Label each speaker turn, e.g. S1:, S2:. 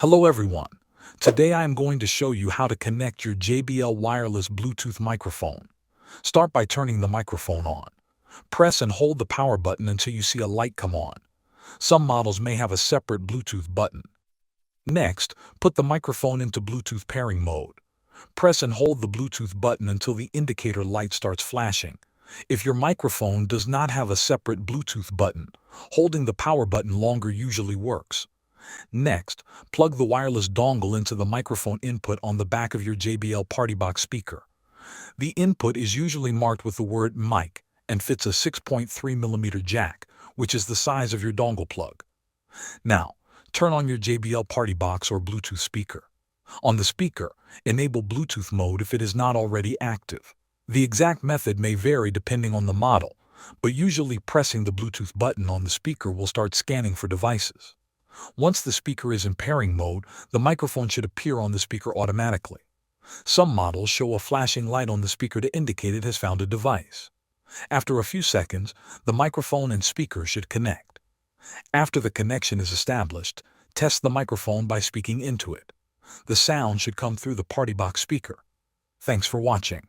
S1: Hello everyone. Today I am going to show you how to connect your JBL wireless Bluetooth microphone. Start by turning the microphone on. Press and hold the power button until you see a light come on. Some models may have a separate Bluetooth button. Next, put the microphone into Bluetooth pairing mode. Press and hold the Bluetooth button until the indicator light starts flashing. If your microphone does not have a separate Bluetooth button, holding the power button longer usually works. Next, plug the wireless dongle into the microphone input on the back of your JBL Party Box speaker. The input is usually marked with the word mic and fits a 6.3mm jack, which is the size of your dongle plug. Now, turn on your JBL Party Box or Bluetooth speaker. On the speaker, enable Bluetooth mode if it is not already active. The exact method may vary depending on the model, but usually pressing the Bluetooth button on the speaker will start scanning for devices. Once the speaker is in pairing mode, the microphone should appear on the speaker automatically. Some models show a flashing light on the speaker to indicate it has found a device. After a few seconds, the microphone and speaker should connect. After the connection is established, test the microphone by speaking into it. The sound should come through the Party Box speaker. Thanks for watching.